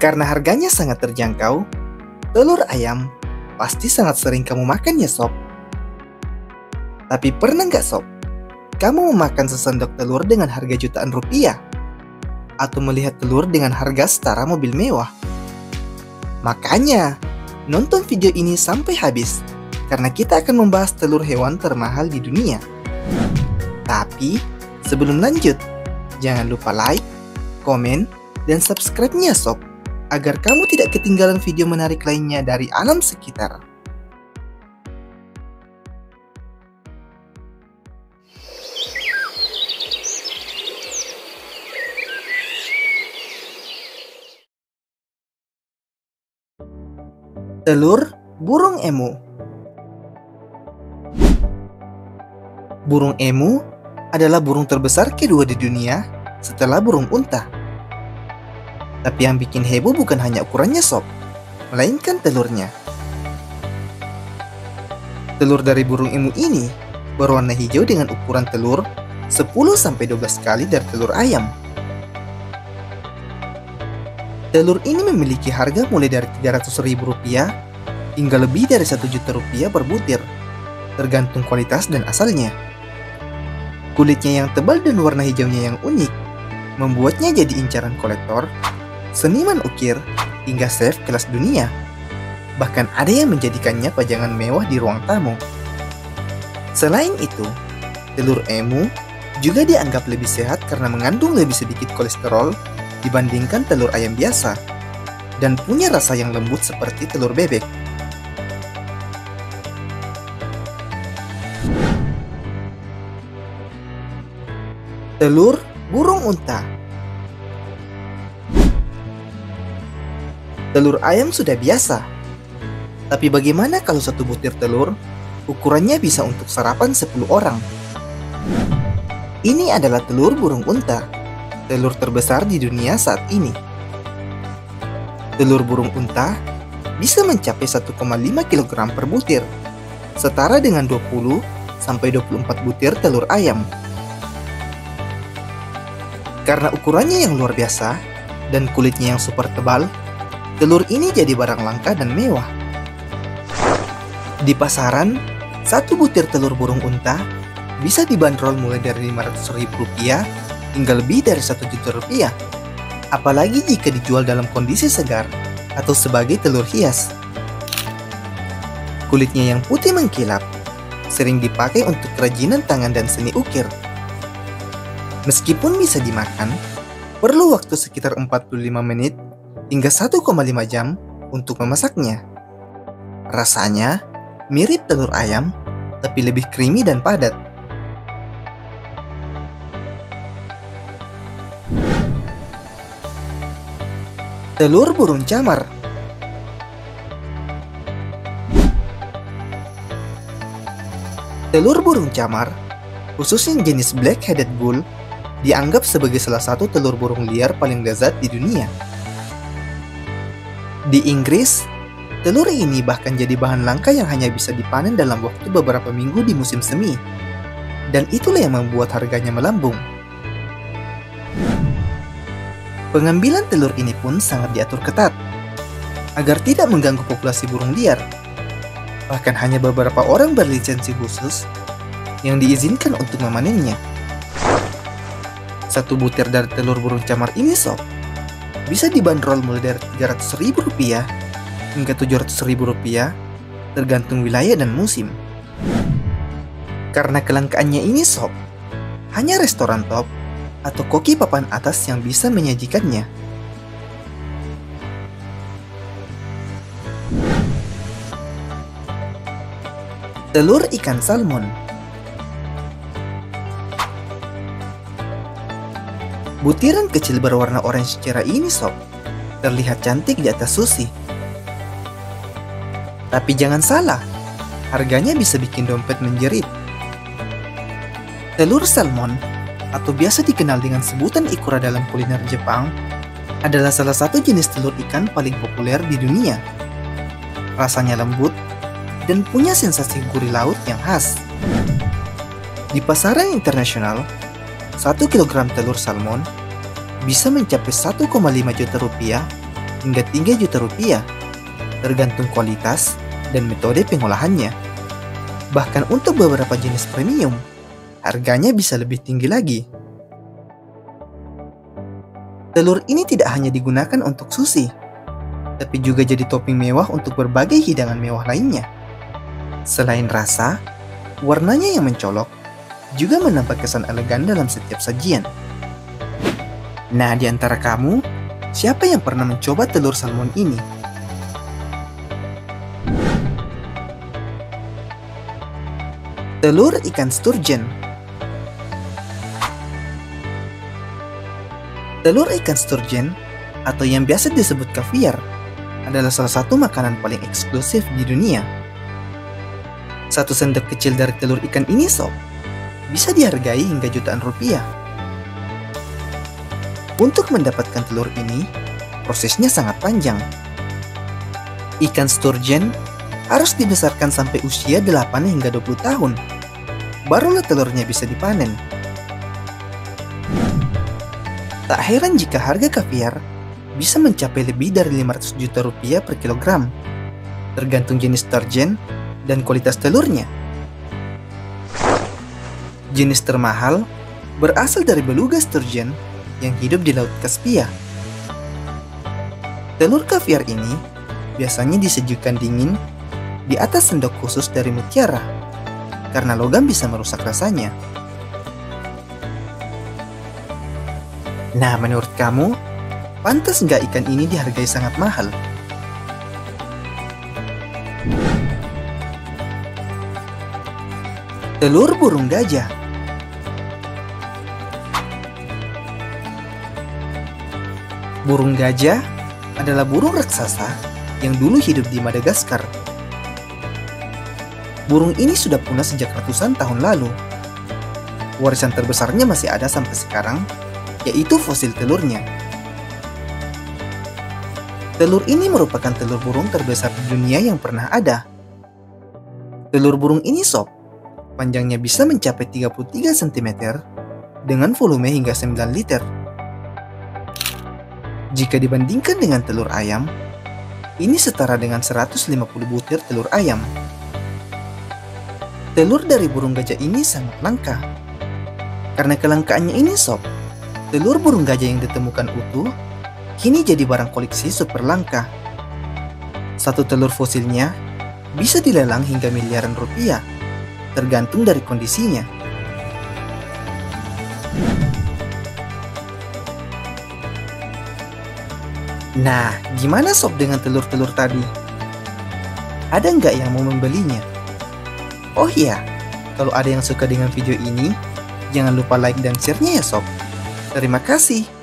Karena harganya sangat terjangkau, telur ayam pasti sangat sering kamu makan ya sob. Tapi pernah nggak sob, kamu memakan sesendok telur dengan harga jutaan rupiah? Atau melihat telur dengan harga setara mobil mewah? Makanya, nonton video ini sampai habis, karena kita akan membahas telur hewan termahal di dunia. Tapi, sebelum lanjut, jangan lupa like, komen, dan subscribe-nya sob, agar kamu tidak ketinggalan video menarik lainnya dari alam sekitar. Telur burung emu. Burung emu adalah burung terbesar kedua di dunia setelah burung unta. Tapi yang bikin heboh bukan hanya ukurannya sob, melainkan telurnya. Telur dari burung emu ini berwarna hijau dengan ukuran telur 10-12 kali dari telur ayam. Telur ini memiliki harga mulai dari Rp300.000 hingga lebih dari Rp1.000.000 per butir, tergantung kualitas dan asalnya. Kulitnya yang tebal dan warna hijaunya yang unik membuatnya jadi incaran kolektor, seniman ukir, hingga chef kelas dunia. Bahkan ada yang menjadikannya pajangan mewah di ruang tamu. Selain itu, telur emu juga dianggap lebih sehat karena mengandung lebih sedikit kolesterol dibandingkan telur ayam biasa, dan punya rasa yang lembut seperti telur bebek. Telur burung unta. Telur ayam sudah biasa. Tapi bagaimana kalau satu butir telur ukurannya bisa untuk sarapan 10 orang? Ini adalah telur burung unta, telur terbesar di dunia saat ini. Telur burung unta bisa mencapai 1,5 kg per butir, setara dengan 20-24 butir telur ayam. Karena ukurannya yang luar biasa dan kulitnya yang super tebal, telur ini jadi barang langka dan mewah. Di pasaran, satu butir telur burung unta bisa dibanderol mulai dari Rp500.000 hingga lebih dari Rp1.000.000. Apalagi jika dijual dalam kondisi segar atau sebagai telur hias. Kulitnya yang putih mengkilap sering dipakai untuk kerajinan tangan dan seni ukir. Meskipun bisa dimakan, perlu waktu sekitar 45 menit hingga 1,5 jam untuk memasaknya. Rasanya mirip telur ayam, tapi lebih creamy dan padat. Telur burung camar. Telur burung camar, khususnya jenis black-headed gull, dianggap sebagai salah satu telur burung liar paling lezat di dunia. Di Inggris, telur ini bahkan jadi bahan langka yang hanya bisa dipanen dalam waktu beberapa minggu di musim semi. Dan itulah yang membuat harganya melambung. Pengambilan telur ini pun sangat diatur ketat, agar tidak mengganggu populasi burung liar. Bahkan hanya beberapa orang berlisensi khusus yang diizinkan untuk memanennya. Satu butir dari telur burung camar ini sob, bisa dibanderol mulai dari Rp300.000 hingga Rp700.000, tergantung wilayah dan musim. Karena kelangkaannya ini sob, hanya restoran top atau koki papan atas yang bisa menyajikannya. Telur ikan salmon. Butiran kecil berwarna orange cerah ini sob, terlihat cantik di atas sushi. Tapi jangan salah, harganya bisa bikin dompet menjerit. Telur salmon, atau biasa dikenal dengan sebutan ikura dalam kuliner Jepang, adalah salah satu jenis telur ikan paling populer di dunia. Rasanya lembut dan punya sensasi gurih laut yang khas. Di pasaran internasional, 1 kg telur salmon bisa mencapai Rp1,5 juta hingga 3 juta rupiah, tergantung kualitas dan metode pengolahannya. Bahkan untuk beberapa jenis premium, harganya bisa lebih tinggi lagi. Telur ini tidak hanya digunakan untuk sushi, tapi juga jadi topping mewah untuk berbagai hidangan mewah lainnya. Selain rasa, warnanya yang mencolok juga menambah kesan elegan dalam setiap sajian. Nah, di antara kamu, siapa yang pernah mencoba telur salmon ini? Telur ikan sturgeon. Telur ikan sturgeon, atau yang biasa disebut kaviar, adalah salah satu makanan paling eksklusif di dunia. Satu sendok kecil dari telur ikan ini sob, bisa dihargai hingga jutaan rupiah. Untuk mendapatkan telur ini, prosesnya sangat panjang. Ikan sturgeon harus dibesarkan sampai usia 8 hingga 20 tahun. Barulah telurnya bisa dipanen. Tak heran jika harga kaviar bisa mencapai lebih dari 500 juta rupiah per kilogram, tergantung jenis sturgeon dan kualitas telurnya. Jenis termahal berasal dari beluga sturgeon yang hidup di Laut Kaspia. Telur kaviar ini biasanya disajikan dingin di atas sendok khusus dari mutiara, karena logam bisa merusak rasanya. Nah, menurut kamu, pantas nggak ikan ini dihargai sangat mahal? Telur burung gajah. Burung gajah adalah burung raksasa yang dulu hidup di Madagaskar. Burung ini sudah punah sejak ratusan tahun lalu. Warisan terbesarnya masih ada sampai sekarang, yaitu fosil telurnya. Telur ini merupakan telur burung terbesar di dunia yang pernah ada. Telur burung ini sob, panjangnya bisa mencapai 33 cm dengan volume hingga 9 liter. Jika dibandingkan dengan telur ayam, ini setara dengan 150 butir telur ayam. Telur dari burung gajah ini sangat langka. Karena kelangkaannya ini sob, telur burung gajah yang ditemukan utuh kini jadi barang koleksi super langka. Satu telur fosilnya bisa dilelang hingga miliaran rupiah, tergantung dari kondisinya. Nah, gimana sob dengan telur-telur tadi? Ada nggak yang mau membelinya? Oh iya, kalau ada yang suka dengan video ini, jangan lupa like dan share-nya ya sob. Terima kasih.